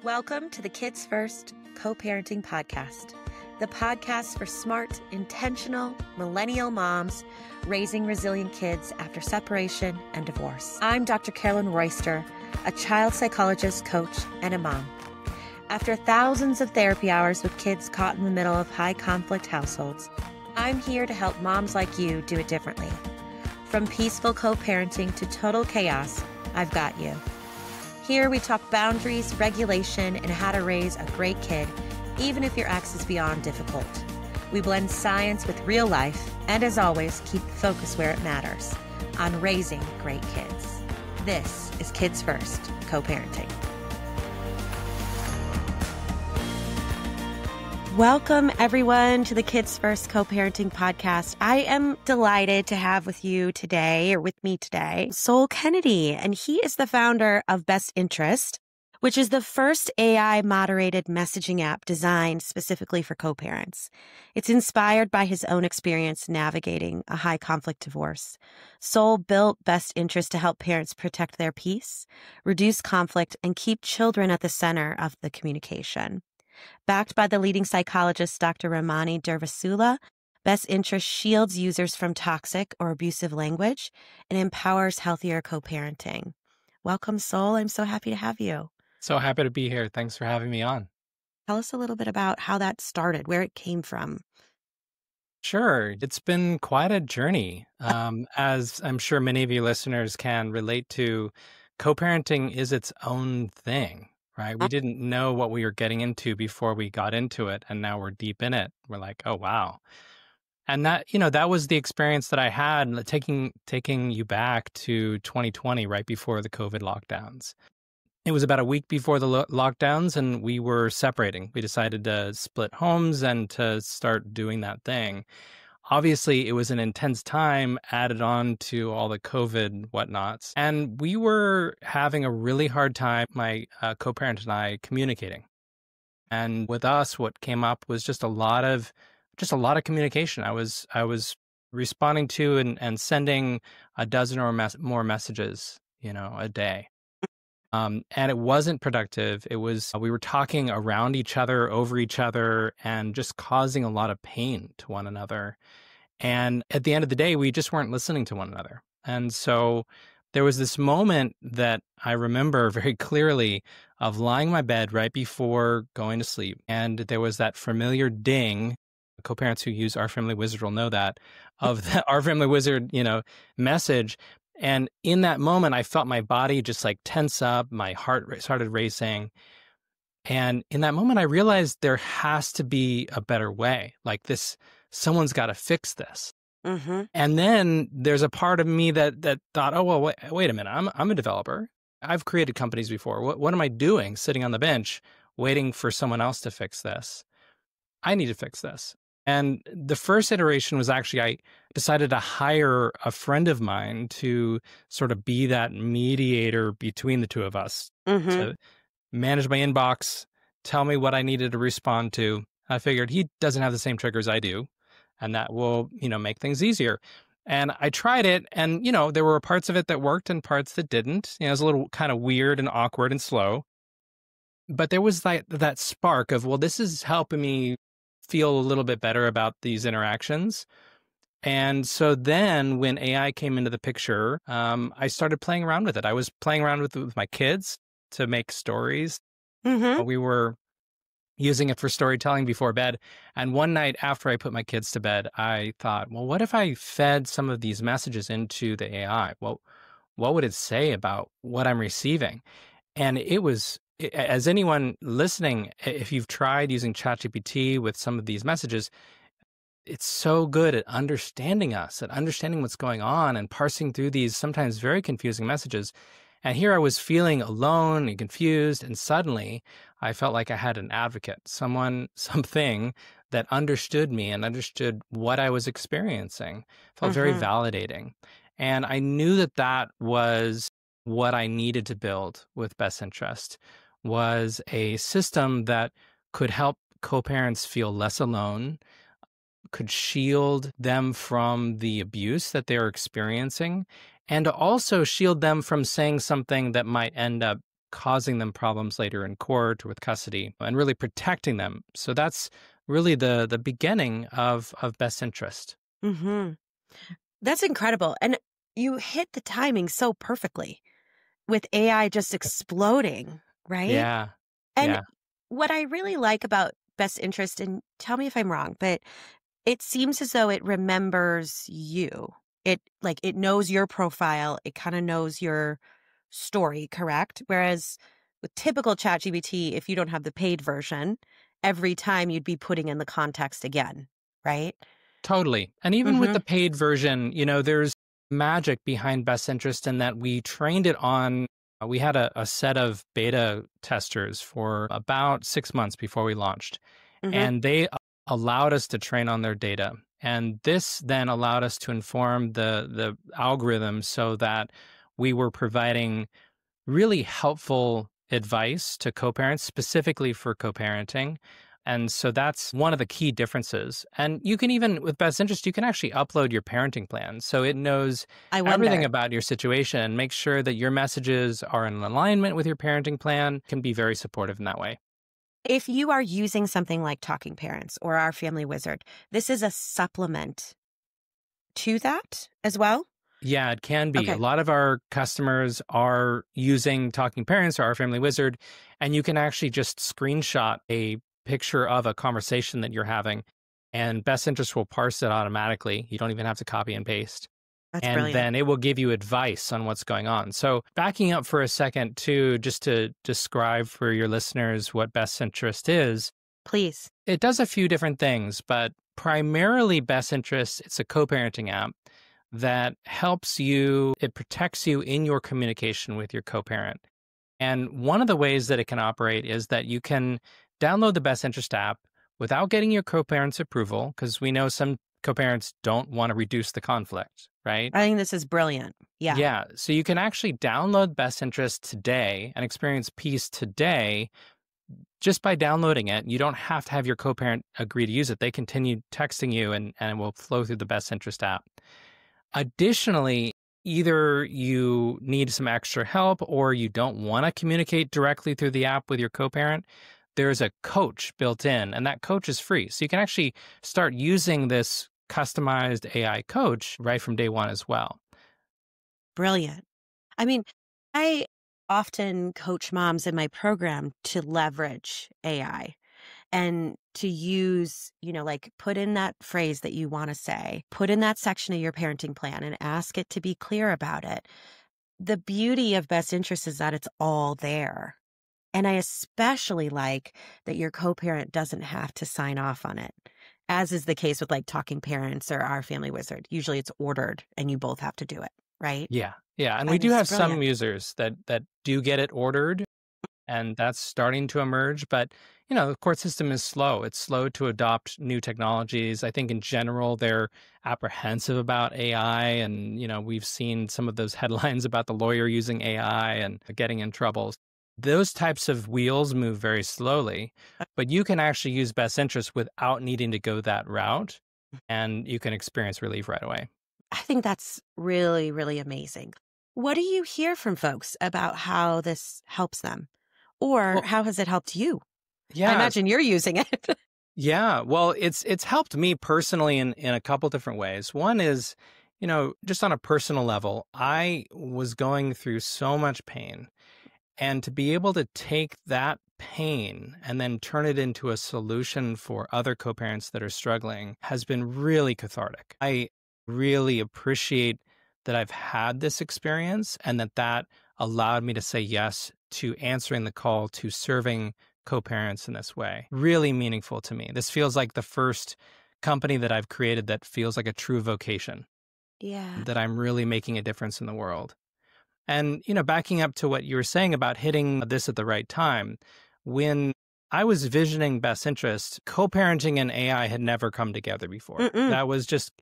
Welcome to the Kids First Co-Parenting Podcast, the podcast for smart, intentional, millennial moms raising resilient kids after separation and divorce. I'm Dr. Carolyn Royster, a child psychologist, coach, and a mom. After thousands of therapy hours with kids caught in the middle of high-conflict households, I'm here to help moms like you do it differently. From peaceful co-parenting to total chaos, I've got you. Here we talk boundaries, regulation, and how to raise a great kid, even if your ex is beyond difficult. We blend science with real life, and as always, keep the focus where it matters, on raising great kids. This is Kids First Co-Parenting. Welcome, everyone, to the Kids First Co-Parenting Podcast. I am delighted to have with me today, Sol Kennedy, and he is the founder of Best Interest, which is the first AI-moderated messaging app designed specifically for co-parents. It's inspired by his own experience navigating a high-conflict divorce. Sol built Best Interest to help parents protect their peace, reduce conflict, and keep children at the center of the communication. Backed by the leading psychologist, Dr. Ramani Durvasula, Best Interest shields users from toxic or abusive language and empowers healthier co-parenting. Welcome, Sol. I'm so happy to have you. So happy to be here. Thanks for having me on. Tell us a little bit about how that started, where it came from. Sure. It's been quite a journey. As I'm sure many of you listeners can relate to, co-parenting is its own thing. Right. We didn't know what we were getting into before we got into it. And now we're deep in it. We're like, oh, wow. And that was the experience that I had taking you back to 2020, right before the COVID lockdowns. It was about a week before the lockdowns and we were separating. We decided to split homes and to start doing that thing. Obviously, it was an intense time added on to all the COVID whatnots. And we were having a really hard time, my co-parent and I, communicating. And with us, what came up was just a lot of communication. I was responding to and sending a dozen or more messages, a day. And it wasn't productive. We were talking around each other, over each other, and just causing a lot of pain to one another. And at the end of the day, we just weren't listening to one another. And so there was this moment that I remember very clearly of lying in my bed right before going to sleep. And there was that familiar ding. Co-parents who use Our Family Wizard will know that, of the Our Family Wizard, message. And in that moment, I felt my body just like tense up. My heart started racing. And in that moment, I realized there has to be a better way. Like this, someone's got to fix this. Mm-hmm. And then there's a part of me that thought, oh, well, wait a minute. I'm a developer. I've created companies before. What am I doing sitting on the bench waiting for someone else to fix this? I need to fix this. And the first iteration was actually, I decided to hire a friend of mine to sort of be that mediator between the two of us, to manage my inbox, tell me what I needed to respond to. I figured he doesn't have the same triggers I do, and that will, make things easier. And I tried it, and, there were parts of it that worked and parts that didn't. It was a little kind of weird and awkward and slow. But there was that spark of, well, this is helping me feel a little bit better about these interactions. And so then when AI came into the picture, I started playing around with it. I was playing around with my kids to make stories. Mm-hmm. We were using it for storytelling before bed. And one night after I put my kids to bed, I thought, well, what if I fed some of these messages into the AI? Well, what would it say about what I'm receiving? And it was, as anyone listening, if you've tried using ChatGPT with some of these messages, it's so good at understanding us, at understanding what's going on and parsing through these sometimes very confusing messages. And here I was feeling alone and confused, and suddenly I felt like I had an advocate, something that understood me and understood what I was experiencing. It felt very validating. And I knew that was what I needed to build with Best Interest, was a system that could help co-parents feel less alone, could shield them from the abuse that they're experiencing, and also shield them from saying something that might end up causing them problems later in court or with custody, and really protecting them. So that's really the beginning of best interest. Hmm. That's incredible. And you hit the timing so perfectly with AI just exploding, right? Yeah. And Yeah. what I really like about best interest, and tell me if I'm wrong, but it seems as though it remembers you. It knows your profile. It kind of knows your story, correct? Whereas with typical ChatGPT, if you don't have the paid version, every time you'd be putting in the context again, right? Totally. And even with Mm-hmm. the paid version, there's magic behind best interest in that we trained it on. We had a set of beta testers for about 6 months before we launched, Mm-hmm. and they allowed us to train on their data. And this then allowed us to inform the algorithm so that we were providing really helpful advice to co-parents, specifically for co-parenting. And so that's one of the key differences. And you can even, with best interest, you can actually upload your parenting plan. So it knows I everything wonder. about your situation, make sure that your messages are in alignment with your parenting plan, can be very supportive in that way. If you are using something like Talking Parents or Our Family Wizard, this is a supplement to that as well? Yeah, it can be. A Okay. lot of our customers are using Talking Parents or Our Family Wizard, and you can actually just screenshot a picture of a conversation that you're having, and Best Interest will parse it automatically. You don't even have to copy and paste. That's And brilliant. then it will give you advice on what's going on. So, backing up for a second, too, just to describe for your listeners what Best Interest is, Please. it does a few different things, but primarily Best Interest, it's a co parenting app that helps you, it protects you in your communication with your co parent. And one of the ways that it can operate is that you can download the Best Interest app without getting your co parent's approval, because we know some co parents don't want to reduce the conflict, right? I think this is brilliant. Yeah. Yeah. So you can actually download Best Interest today and experience peace today just by downloading it. You don't have to have your co parent agree to use it. They continue texting you and it will flow through the Best Interest app. Additionally, either you need some extra help or you don't want to communicate directly through the app with your co-parent, there's a coach built in, and that coach is free. So you can actually start using this customized AI coach right from day one as well. Brilliant. I mean, I often coach moms in my program to leverage AI and to use, like put in that phrase that you want to say, put in that section of your parenting plan and ask it to be clear about it. The beauty of best interest is that it's all there. And I especially like that your co-parent doesn't have to sign off on it, as is the case with like Talking Parents or Our Family Wizard. Usually it's ordered and you both have to do it, right? Yeah. Yeah. And I we think do this is have some brilliant. users that do get it ordered, and that's starting to emerge. But, the court system is slow. It's slow to adopt new technologies. I think in general, they're apprehensive about AI. And, we've seen some of those headlines about the lawyer using AI and getting in trouble. Those types of wheels move very slowly, but you can actually use best interest without needing to go that route, and you can experience relief right away. I think that's really, really amazing. What do you hear from folks about how this helps them? Or Well, how has it helped you? I yeah. imagine you're using it. Yeah, well, it's helped me personally in a couple different ways. One is, just on a personal level, I was going through so much pain, and to be able to take that pain and then turn it into a solution for other co-parents that are struggling has been really cathartic. I really appreciate that I've had this experience and that allowed me to say yes to answering the call to serving co-parents in this way. Really meaningful to me. This feels like the first company that I've created that feels like a true vocation, Yeah. that I'm really making a difference in the world. And, backing up to what you were saying about hitting this at the right time, when I was visioning best interest, co-parenting and AI had never come together before. Mm-mm. That was just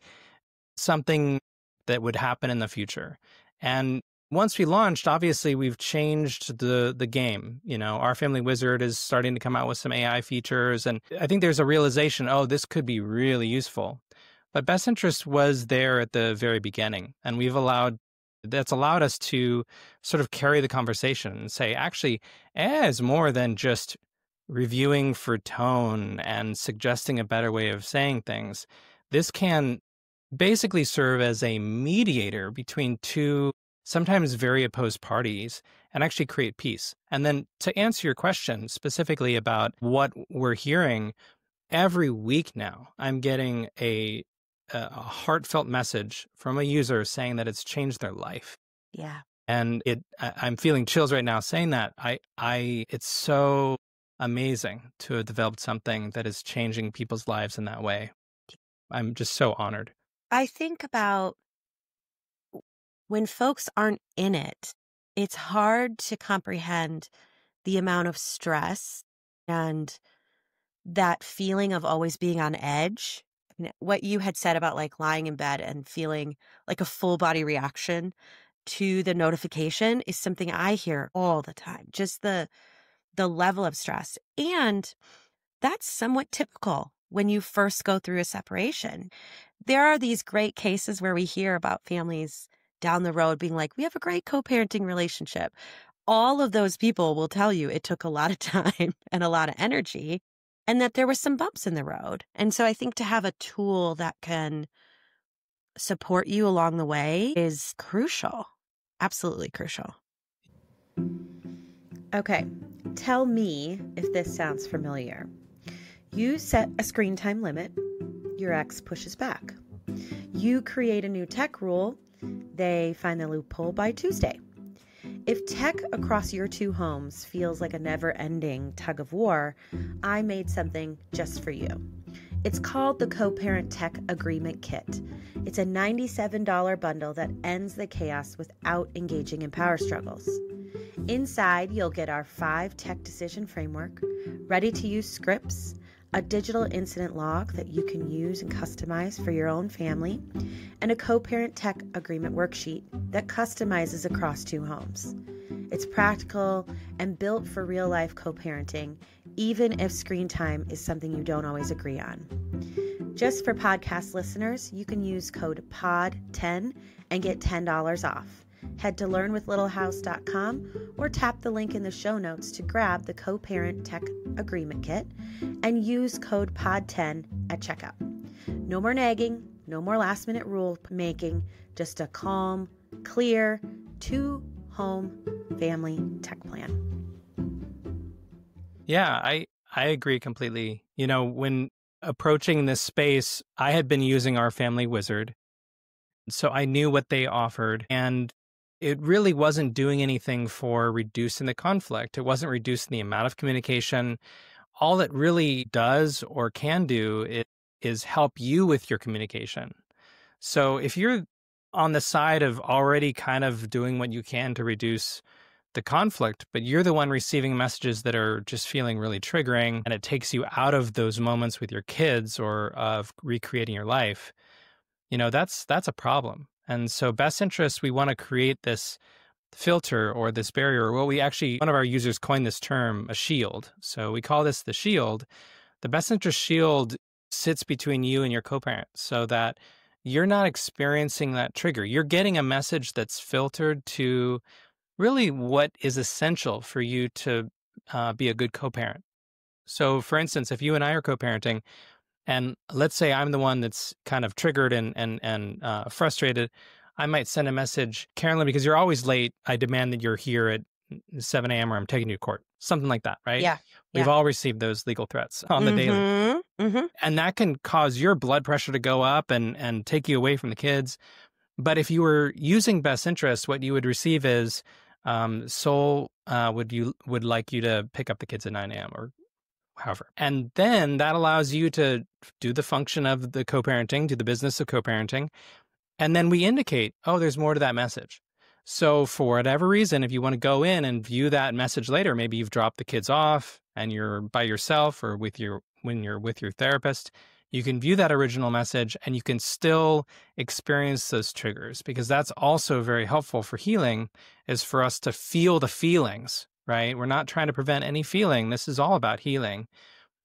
something that would happen in the future. And once we launched, obviously we've changed the game. Our Family Wizard is starting to come out with some AI features, and I think there's a realization, oh, this could be really useful. But best interest was there at the very beginning, and we've allowed that's allowed us to sort of carry the conversation and say, actually, AI is more than just reviewing for tone and suggesting a better way of saying things. This can basically serve as a mediator between two sometimes very opposed parties and actually create peace. And then to answer your question specifically about what we're hearing, every week now, I'm getting a heartfelt message from a user saying that it's changed their life. Yeah. And I'm feeling chills right now saying that. It's so amazing to have developed something that is changing people's lives in that way. I'm just so honored. I think about when folks aren't in it, it's hard to comprehend the amount of stress and that feeling of always being on edge. What you had said about like lying in bed and feeling like a full body reaction to the notification is something I hear all the time. Just the level of stress. And that's somewhat typical when you first go through a separation. There are these great cases where we hear about families down the road being like, we have a great co-parenting relationship. All of those people will tell you it took a lot of time and a lot of energy and that there were some bumps in the road. And so I think to have a tool that can support you along the way is crucial. Absolutely crucial. Okay, tell me if this sounds familiar. You set a screen time limit, your ex pushes back. You create a new tech rule, they find the loophole by Tuesday. If tech across your two homes feels like a never-ending tug of war, I made something just for you. It's called the Co-Parent Tech Agreement Kit. It's a $97 bundle that ends the chaos without engaging in power struggles. Inside, you'll get our 5 tech decision framework, ready-to-use scripts, a digital incident log that you can use and customize for your own family, and a co-parent tech agreement worksheet that customizes across 2 homes. It's practical and built for real-life co-parenting, even if screen time is something you don't always agree on. Just for podcast listeners, you can use code POD10 and get $10 off. Head to learnwithlittlhouse.com or tap the link in the show notes to grab the Co-Parent Tech Agreement Kit and use code POD10 at checkout. No more nagging, no more last-minute rule making, just a calm, clear, 2-home family tech plan. Yeah, I agree completely. You know, when approaching this space, I had been using our family wizard, so I knew what they offered, and it really wasn't doing anything for reducing the conflict. It wasn't reducing the amount of communication. All it really does or can do is help you with your communication. So if you're on the side of already kind of doing what you can to reduce the conflict, but you're the one receiving messages that are just feeling really triggering, and it takes you out of those moments with your kids or of recreating your life, you know, that's a problem. And so best interest, we want to create this filter or this barrier, or what we actually, one of our users coined this term, a shield. So we call this the shield. The best interest shield sits between you and your co-parent so that you're not experiencing that trigger. You're getting a message that's filtered to really what is essential for you to be a good co-parent. So for instance, if you and I are co-parenting, and let's say I'm the one that's kind of triggered and frustrated, I might send a message, Carolyn, because you're always late, I demand that you're here at 7 a.m. or I'm taking you to court. Something like that, right? Yeah. We've all received those legal threats on the daily. Mm-hmm. And that can cause your blood pressure to go up and take you away from the kids. But if you were using best interest, what you would receive is, Soul would like you to pick up the kids at 9 a.m. or however. And then that allows you to do the function of the co-parenting, do the business of co-parenting. And then we indicate, oh, there's more to that message. So for whatever reason, if you want to go in and view that message later, maybe you've dropped the kids off and you're by yourself or when you're with your therapist, you can view that original message and you can still experience those triggers, because that's also very helpful for healing, is for us to feel the feelings, right? We're not trying to prevent any feeling. This is all about healing.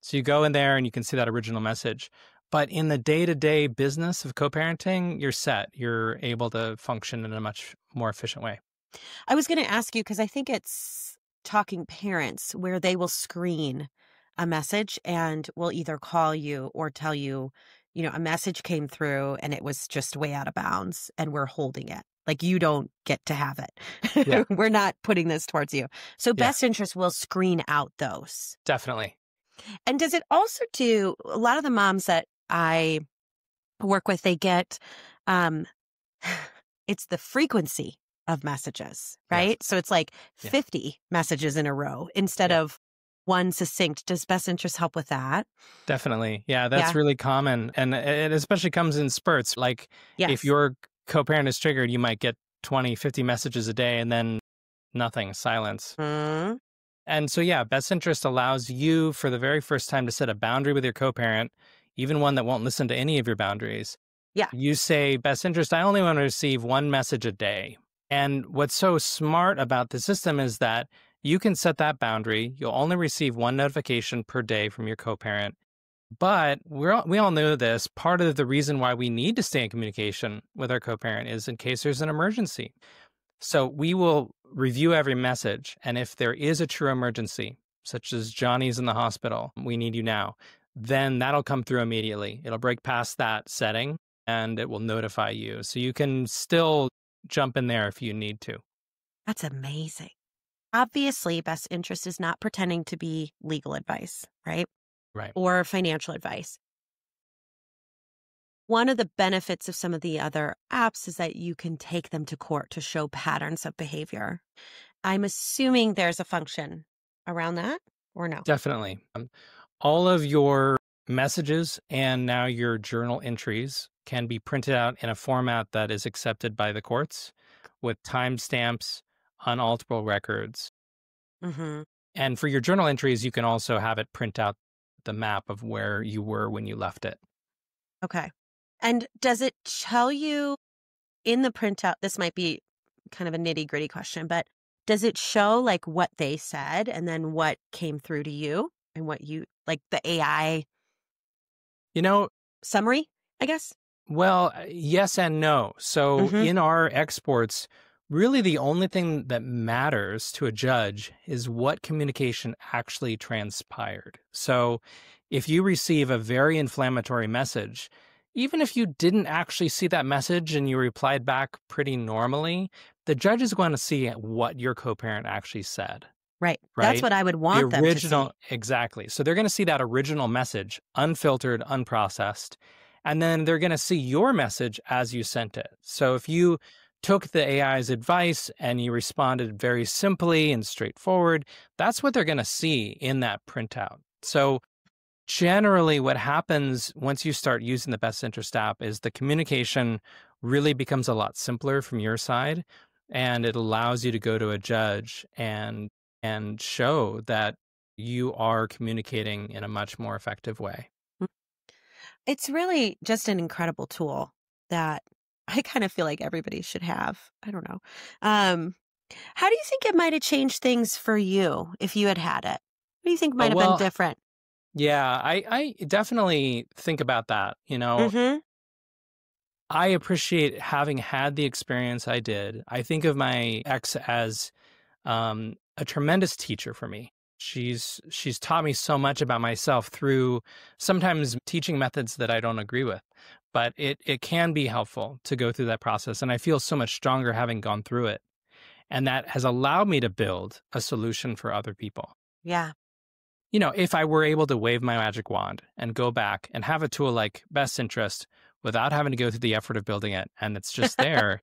So you go in there and you can see that original message. But in the day-to-day business of co-parenting, you're set. You're able to function in a much more efficient way. I was going to ask you because I think it's Talking Parents where they will screen a message and will either call you or tell you, a message came through and it was just way out of bounds and we're holding it. Like you don't get to have Yeah. it. We're not putting this towards you. So Yeah. Best Interest will screen out those. Definitely. And does it also do a lot of the moms that I work with, they get, it's the frequency of messages, right? Yes. So it's like Yeah. 50 messages in a row instead of one succinct. Does Best Interest help with that? Definitely. Yeah, that's really common. And it especially comes in spurts. Like if your co-parent is triggered, you might get 20, 50 messages a day and then nothing, silence. Mm. And so, yeah, Best Interest allows you for the very first time to set a boundary with your co-parent, even one that won't listen to any of your boundaries. Yeah. You say, Best Interest, I only want to receive one message a day. And what's so smart about the system is that you can set that boundary. You'll only receive one notification per day from your co-parent. But we all know this. Part of the reason why we need to stay in communication with our co-parent is in case there's an emergency. So we will review every message. And if there is a true emergency, such as Johnny's in the hospital, we need you now, then that'll come through immediately. It'll break past that setting and it will notify you. So you can still jump in there if you need to. That's amazing. Obviously, Best Interest is not pretending to be legal advice, right? Right. Or financial advice. One of the benefits of some of the other apps is that you can take them to court to show patterns of behavior. I'm assuming there's a function around that or no? Definitely. All of your messages and now your journal entries can be printed out in a format that is accepted by the courts with timestamps, unalterable records. Mm-hmm. And for your journal entries, you can also have it print out the map of where you were when you left it. Okay. And does it tell you in the printout, this might be kind of a nitty gritty question, but does it show like what they said and then what came through to you and what you, like the AI summary, I guess? Well, yes and no. So in our exports, really the only thing that matters to a judge is what communication actually transpired. So if you receive a very inflammatory message, even if you didn't actually see that message and you replied back pretty normally, the judge is going to see what your co-parent actually said. Right. That's what I would want them to see. Exactly. So they're going to see that original message, unfiltered, unprocessed, and then they're going to see your message as you sent it. So if you took the AI's advice and you responded very simply and straightforward, that's what they're going to see in that printout. So generally what happens once you start using the Best Interest app is the communication really becomes a lot simpler from your side, and it allows you to go to a judge and show that you are communicating in a much more effective way. It's really just an incredible tool that I kind of feel like everybody should have. I don't know. How do you think it might have changed things for you if you had had it? What do you think might have been different? Yeah, I definitely think about that. I appreciate having had the experience I did. I think of my ex as a tremendous teacher for me. She's taught me so much about myself through sometimes teaching methods that I don't agree with, but it can be helpful to go through that process. And I feel so much stronger having gone through it. And that has allowed me to build a solution for other people. Yeah. If I were able to wave my magic wand and go back and have a tool like Best Interest without having to go through the effort of building it, and it's just there,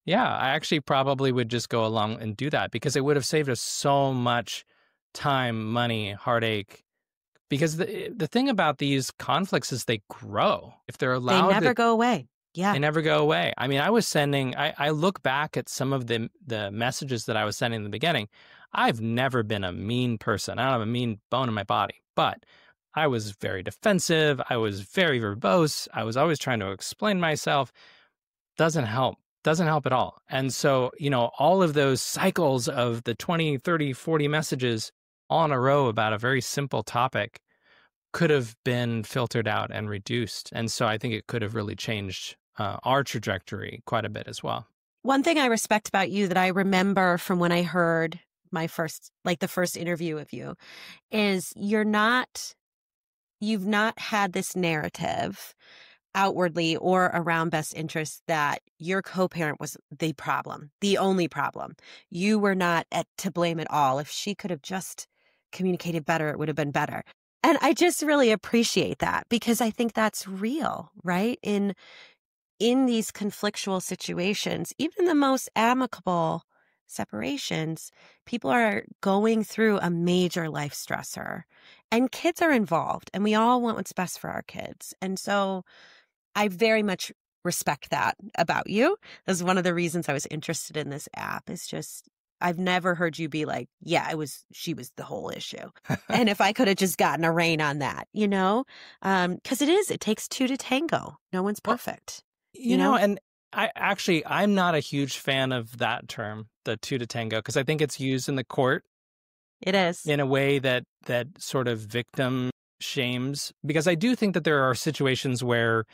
yeah, I actually probably would just go along and do that because it would have saved us so much time, money, heartache. Because the thing about these conflicts is they grow. If they're allowed, they never go away. Yeah. They never go away. I mean, I look back at some of the messages that I was sending in the beginning. I've never been a mean person. I don't have a mean bone in my body, but I was very defensive. I was very verbose. I was always trying to explain myself. Doesn't help. Doesn't help at all. And so, all of those cycles of the 20, 30, 40 messages all in a row about a very simple topic could have been filtered out and reduced. And so I think it could have really changed our trajectory quite a bit as well. One thing I respect about you that I remember from when I heard the first interview of you is you've not had this narrative outwardly or around best interest that your co-parent was the problem, the only problem. You were not to blame at all. If she could have just communicated better, it would have been better. And I just really appreciate that because I think that's real, right? In these conflictual situations, even the most amicable separations, people are going through a major life stressor and kids are involved and we all want what's best for our kids. And so I very much respect that about you. That's one of the reasons I was interested in this app is just, I've never heard you be like, yeah, she was the whole issue. And if I could have just gotten a rein on that, because it takes two to tango. No one's perfect. And I'm not a huge fan of that term, the two to tango, because I think it's used in the court. It is. In a way that sort of victim shames, because I do think that there are situations where,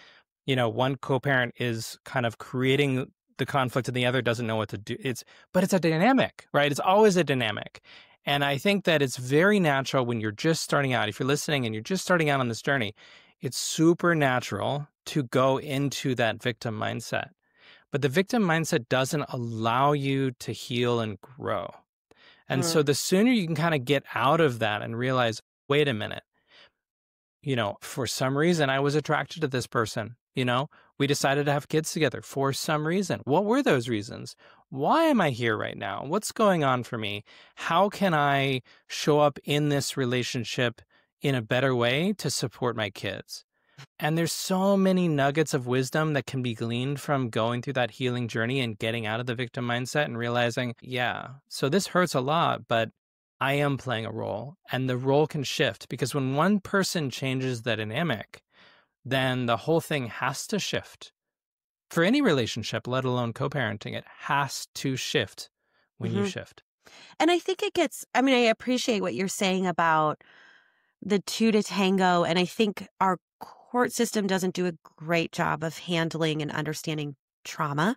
one co-parent is kind of creating the conflict and the other doesn't know what to do. But it's a dynamic, right? It's always a dynamic. And I think that it's very natural when you're just starting out. If you're listening and you're just starting out on this journey, it's super natural to go into that victim mindset. But the victim mindset doesn't allow you to heal and grow. And so the sooner you can kind of get out of that and realize, wait a minute, for some reason I was attracted to this person, we decided to have kids together for some reason. What were those reasons? Why am I here right now? What's going on for me? How can I show up in this relationship in a better way to support my kids? And there's so many nuggets of wisdom that can be gleaned from going through that healing journey and getting out of the victim mindset and realizing, yeah, so this hurts a lot, but I am playing a role and the role can shift because when one person changes the dynamic, then the whole thing has to shift. For any relationship, let alone co-parenting, it has to shift when you shift. And I think I appreciate what you're saying about the two to tango. And I think our court system doesn't do a great job of handling and understanding trauma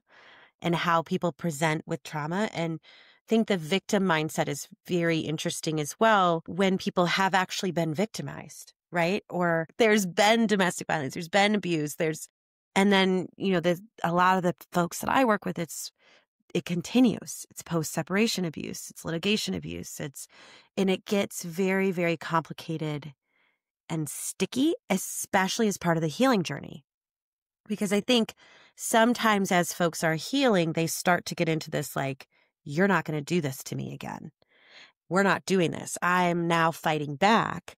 and how people present with trauma. And I think the victim mindset is very interesting as well when people have actually been victimized, right? Or there's been domestic violence, there's been abuse, and then, a lot of the folks that I work with, it continues. It's post-separation abuse, it's litigation abuse, and it gets very, very complicated and sticky, especially as part of the healing journey. Because I think sometimes as folks are healing, they start to get into this like, you're not going to do this to me again. We're not doing this. I'm now fighting back.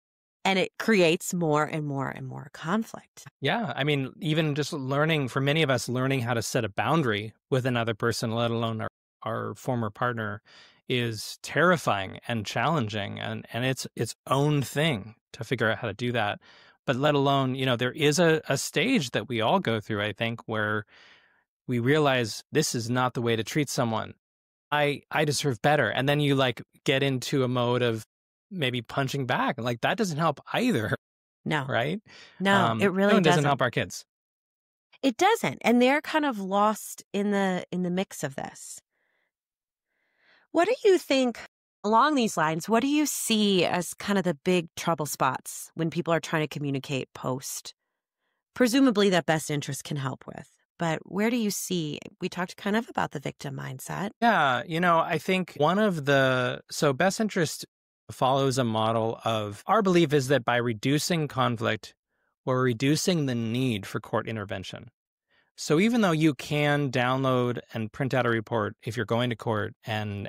And it creates more and more and more conflict. Yeah. I mean, even just for many of us, learning how to set a boundary with another person, let alone our former partner, is terrifying and challenging. And it's its own thing to figure out how to do that. But let alone, there is a stage that we all go through, I think, where we realize this is not the way to treat someone. I deserve better. And then you get into a mode of maybe punching back. And that doesn't help either. No. Right? No, it really doesn't help our kids. It doesn't. And they're kind of lost in the mix of this. What do you think along these lines? What do you see as kind of the big trouble spots when people are trying to communicate post? Presumably that best interest can help with. But where do you see, we talked kind of about the victim mindset. Yeah. I think so best interest follows a model of, our belief is that by reducing conflict, we're reducing the need for court intervention. So even though you can download and print out a report if you're going to court and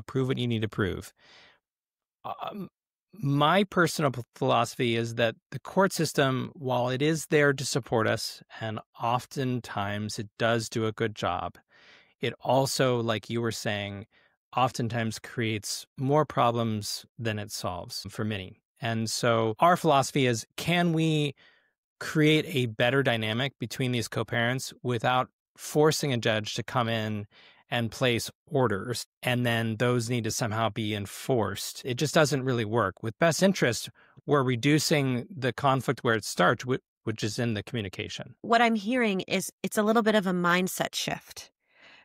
prove what you need to prove, my personal philosophy is that the court system, while it is there to support us, and oftentimes it does do a good job, it also, like you were saying, oftentimes creates more problems than it solves for many. And so our philosophy is, can we create a better dynamic between these co-parents without forcing a judge to come in and place orders, and then those need to somehow be enforced. It just doesn't really work. With best interest, we're reducing the conflict where it starts, which is in the communication. What I'm hearing is it's a little bit of a mindset shift.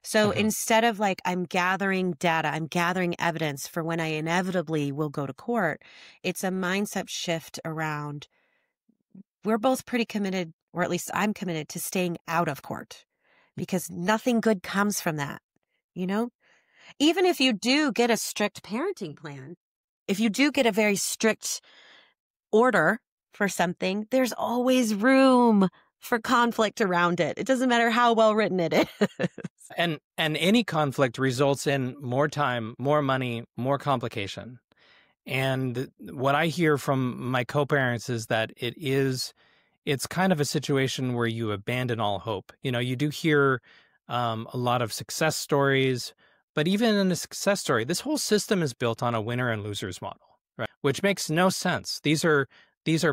So instead of like, I'm gathering data, I'm gathering evidence for when I inevitably will go to court, it's a mindset shift around we're both pretty committed, or at least I'm committed to staying out of court because nothing good comes from that. You know, even if you do get a strict parenting plan, if you do get a very strict order for something, there's always room for conflict around it. It doesn't matter how well written it is. And any conflict results in more time, more money, more complication. And what I hear from my co-parents is that it's kind of a situation where you abandon all hope. You know, you do hear a lot of success stories, but even in a success story, this whole system is built on a winner and losers model, right? Which makes no sense. These are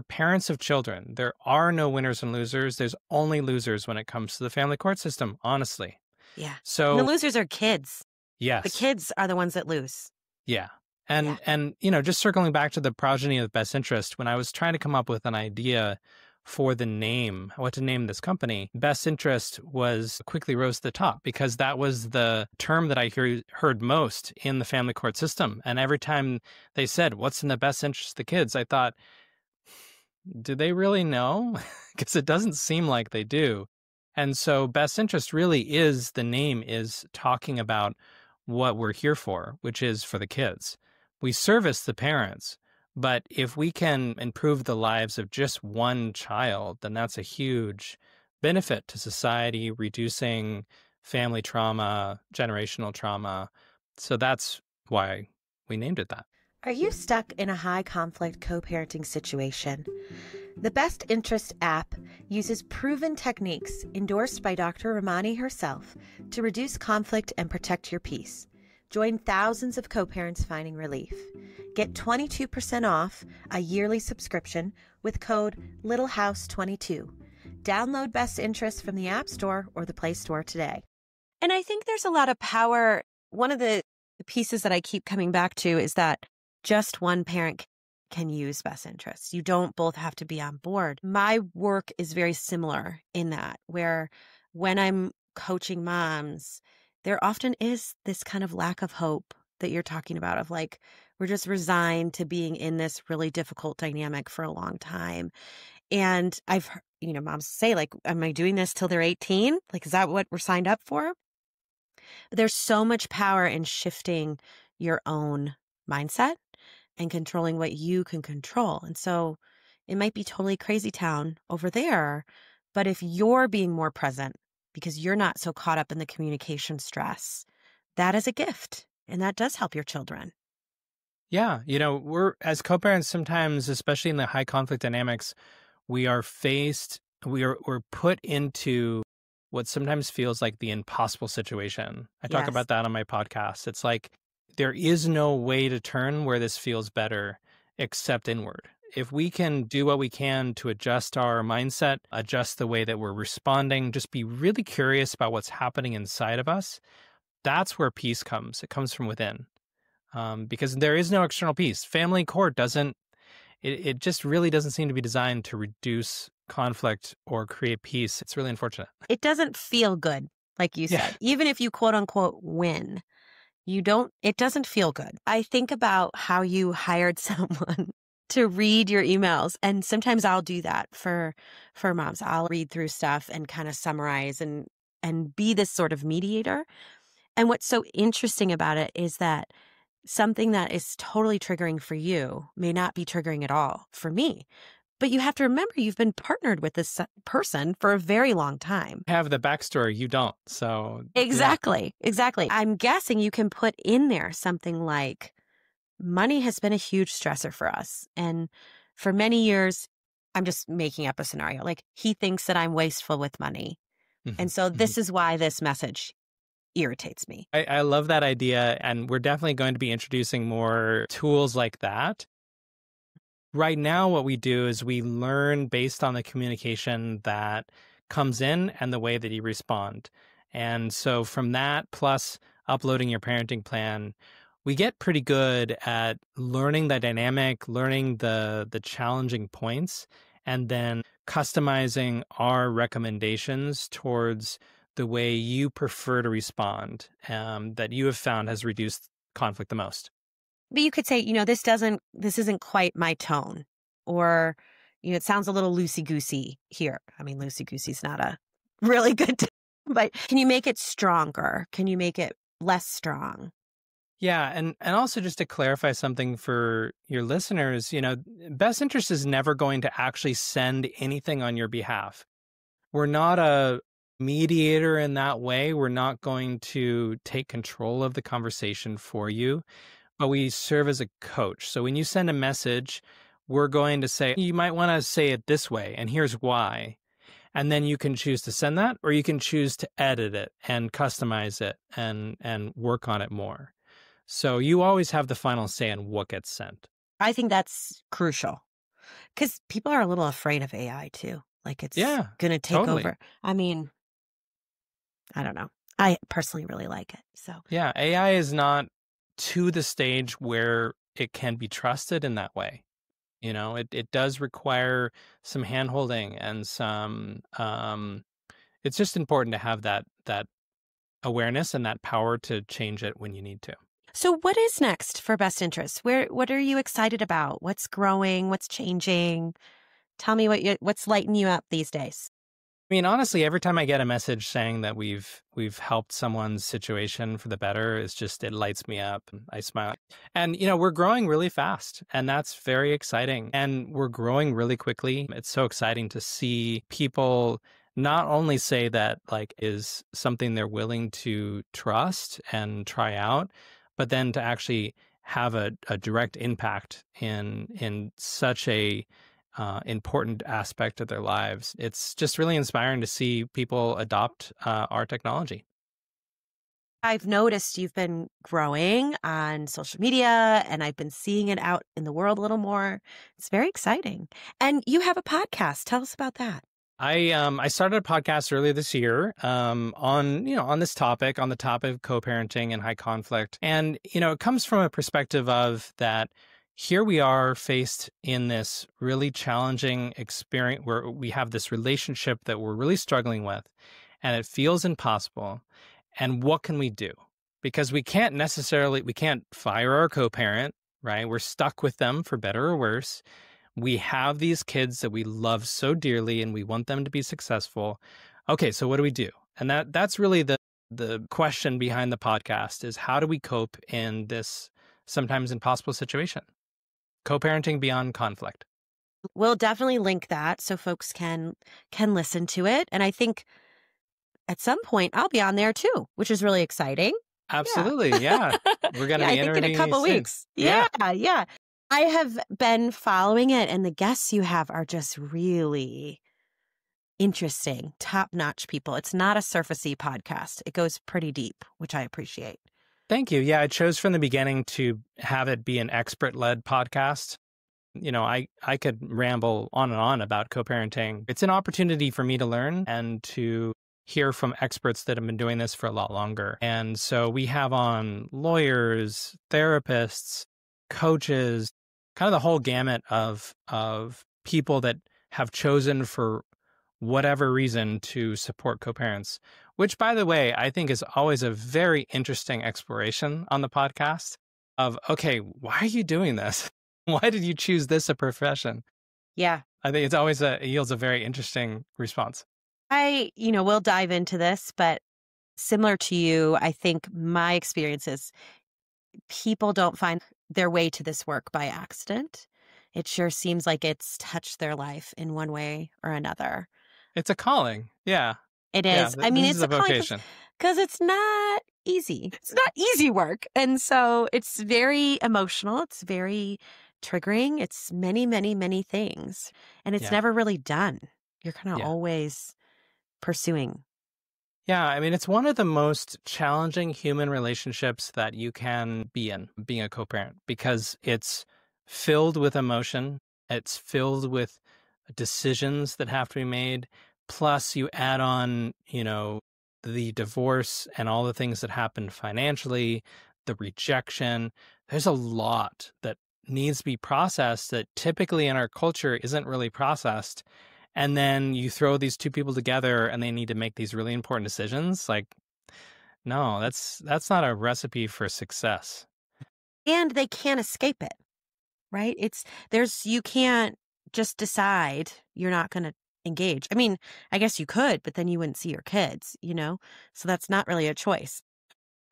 parents of children. There are no winners and losers. There's only losers when it comes to the family court system, honestly. Yeah. So and the losers are kids. yes. The kids are the ones that lose. Yeah. And you know, just circling back to the progeny of best interest, when I was trying to come up with an idea for the name, what to name this company, best interest was quickly rose to the top because that was the term that I heard most in the family court system. And every time they said, what's in the best interest of the kids, I thought, do they really know? Because it doesn't seem like they do. And so best interest really is, the name is talking about what we're here for, which is for the kids. We service the parents, but if we can improve the lives of just one child, then that's a huge benefit to society, reducing family trauma, generational trauma. So that's why we named it that. Are you stuck in a high conflict co-parenting situation? The Best Interest app uses proven techniques endorsed by Dr. Ramani herself to reduce conflict and protect your peace. Join thousands of co-parents finding relief. Get 22% off a yearly subscription with code LittleHouse22. Download Best Interest from the App Store or the Play Store today. And I think there's a lot of power. One of the pieces that I keep coming back to is that just one parent can use best interests. You don't both have to be on board. My work is very similar in that, where when I'm coaching moms, there often is this kind of lack of hope that you're talking about, of like, we're just resigned to being in this really difficult dynamic for a long time. And I've heard, moms say, like, am I doing this till they're 18? Like, is that what we're signed up for? But there's so much power in shifting your own mindset and controlling what you can control. And so it might be totally crazy town over there, but if you're being more present because you're not so caught up in the communication stress, that is a gift, and that does help your children. Yeah, we're, as co-parents, sometimes, especially in the high conflict dynamics, we're put into what sometimes feels like the impossible situation. I talk about that on my podcast. It's like there is no way to turn where this feels better except inward. If we can do what we can to adjust our mindset, adjust the way that we're responding, just be really curious about what's happening inside of us, that's where peace comes. It comes from within. Because there is no external peace. Family court it just really doesn't seem to be designed to reduce conflict or create peace. It's really unfortunate. It doesn't feel good, like you said. Even if you quote unquote win, it doesn't feel good. I think about how you hired someone to read your emails. And sometimes I'll do that for moms. I'll read through stuff and kind of summarize and be this sort of mediator. And what's so interesting about it is that something that is totally triggering for you may not be triggering at all for me. But you have to remember, you've been partnered with this person for a very long time. Have the backstory, you don't. So Exactly. I'm guessing you can put in there something like, money has been a huge stressor for us. And for many years, I'm just making up a scenario. Like, he thinks that I'm wasteful with money. And so this is why this message irritates me. I love that idea. And we're definitely going to be introducing more tools like that. Right now, what we do is we learn based on the communication that comes in and the way that you respond. And so from that, plus uploading your parenting plan, we get pretty good at learning the dynamic, learning the challenging points, and then customizing our recommendations towards the way you prefer to respond, that you have found has reduced conflict the most. But you could say, this isn't quite my tone. Or, it sounds a little loosey-goosey here. I mean, loosey-goosey is not a really good term, but can you make it stronger? Can you make it less strong? Yeah, and also just to clarify something for your listeners, Best Interest is never going to actually send anything on your behalf. We're not a mediator in that way. We're not going to take control of the conversation for you, but we serve as a coach. So when you send a message, we're going to say, you might want to say it this way, and here's why. And then you can choose to send that, or you can choose to edit it and customize it and work on it more. So you always have the final say on what gets sent. I think that's crucial because people are a little afraid of AI too. Like it's going to take over. I mean, I don't know. I personally really like it. So yeah, AI is not to the stage where it can be trusted in that way. It does require some handholding and some. It's just important to have that awareness and that power to change it when you need to. So what is next for Best Interest? What are you excited about? What's growing? What's changing? Tell me what's lighting you up these days. I mean, honestly, every time I get a message saying that we've helped someone's situation for the better, it lights me up. I smile. And, we're growing really fast, and that's very exciting. And we're growing really quickly. It's so exciting to see people not only say that is something they're willing to trust and try out, but then to actually have a direct impact in such a important aspect of their lives. It's just really inspiring to see people adopt our technology. I've noticed you've been growing on social media, and I've been seeing it out in the world a little more. It's very exciting. And you have a podcast. Tell us about that. I started a podcast earlier this year on this topic, on the topic of co-parenting and high conflict. And, it comes from a perspective of that here we are faced in this really challenging experience where we have this relationship that we're really struggling with, and it feels impossible. And what can we do? Because we can't fire our co-parent, right? We're stuck with them for better or worse. We have these kids that we love so dearly and we want them to be successful. Okay, so what do we do? And that's really the question behind the podcast is how do we cope in this sometimes impossible situation? Co-parenting beyond conflict. We'll definitely link that so folks can listen to it. And I think at some point I'll be on there too, which is really exciting. Absolutely, yeah. We're going to be interviewing in a couple weeks. Yeah. I have been following it, and the guests you have are just really interesting, top-notch people. It's not a surfacey podcast. It goes pretty deep, which I appreciate. Thank you. Yeah, I chose from the beginning to have it be an expert-led podcast. I could ramble on and on about co-parenting. It's an opportunity for me to learn and to hear from experts that have been doing this for a lot longer. And so we have on lawyers, therapists, coaches, kind of the whole gamut of people that have chosen for whatever reason to support co-parents, which, by the way, I think is always a very interesting exploration on the podcast of, okay, why are you doing this? Why did you choose this a profession? Yeah. I think it yields a very interesting response. We'll dive into this, but similar to you, I think my experience is people don't find their way to this work by accident. It sure seems like it's touched their life in one way or another. It's a calling. Yeah. It is. Yeah, it's a vocation. Because it's not easy. It's not easy work. And so it's very emotional. It's very triggering. It's many, many, many things. And it's never really done. You're kind of always pursuing. Yeah, I mean, it's one of the most challenging human relationships that you can be in, being a co-parent, because it's filled with emotion. It's filled with decisions that have to be made. Plus, you add on, the divorce and all the things that happened financially, the rejection. There's a lot that needs to be processed that typically in our culture isn't really processed. And then you throw these two people together and they need to make these really important decisions. Like, no, that's not a recipe for success. And they can't escape it, right? You can't just decide you're not going to engage. I mean, I guess you could, but then you wouldn't see your kids, So that's not really a choice.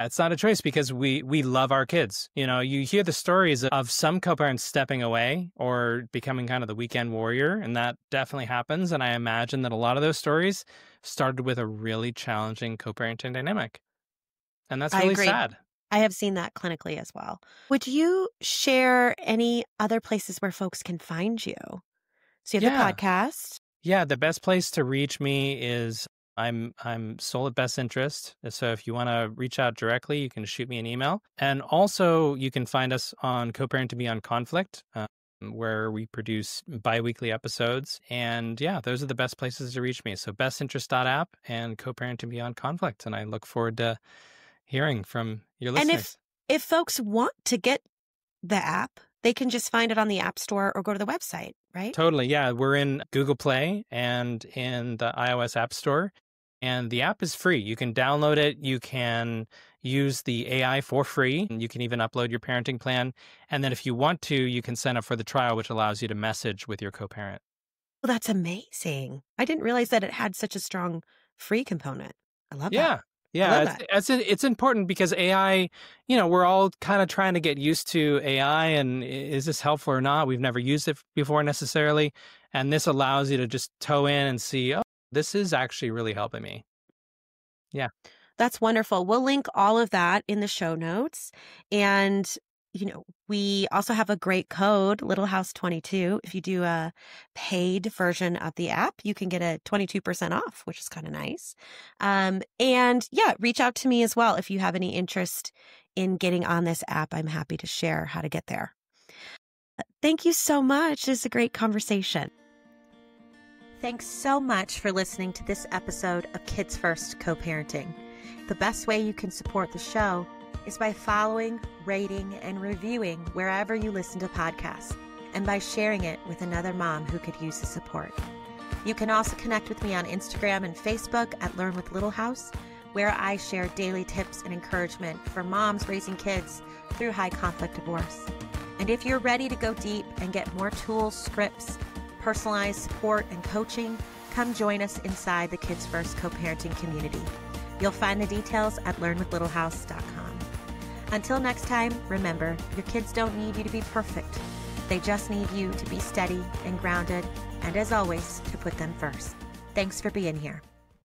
It's not a choice because we love our kids. You hear the stories of some co-parents stepping away or becoming kind of the weekend warrior, and that definitely happens. And I imagine that a lot of those stories started with a really challenging co-parenting dynamic. And that's really sad. I have seen that clinically as well. Would you share any other places where folks can find you? So you have the podcast. Yeah, the best place to reach me is I'm Soul at Best Interest. So if you want to reach out directly, you can shoot me an email. And also you can find us on Co-Parenting Beyond Conflict, where we produce bi-weekly episodes. And yeah, those are the best places to reach me. So bestinterest.app and Co-Parenting Beyond Conflict. And I look forward to hearing from your listeners. And if folks want to get the app, they can just find it on the App Store or go to the website, right? Totally. Yeah. We're in Google Play and in the iOS App Store. And the app is free. You can download it. You can use the AI for free. And you can even upload your parenting plan. And then if you want to, you can sign up for the trial, which allows you to message with your co-parent. Well, that's amazing. I didn't realize that it had such a strong free component. I love that. Yeah, it's important because AI, we're all kind of trying to get used to AI and is this helpful or not? We've never used it before necessarily. And this allows you to just toe in and see, oh, this is actually really helping me. Yeah. That's wonderful. We'll link all of that in the show notes. And we also have a great code, Little House 22. If you do a paid version of the app, you can get a 22% off, which is kind of nice. And yeah, reach out to me as well. If you have any interest in getting on this app, I'm happy to share how to get there. Thank you so much. This is a great conversation. Thanks so much for listening to this episode of Kids First Co-Parenting. The best way you can support the show is by following, rating, and reviewing wherever you listen to podcasts, and by sharing it with another mom who could use the support. You can also connect with me on Instagram and Facebook at Learn with Little House, where I share daily tips and encouragement for moms raising kids through high conflict divorce. And if you're ready to go deep and get more tools, scripts, personalized support, and coaching, come join us inside the Kids First Co-Parenting community. You'll find the details at learnwithlittlehhouse.com. Until next time, remember, your kids don't need you to be perfect. They just need you to be steady and grounded, and as always, to put them first. Thanks for being here.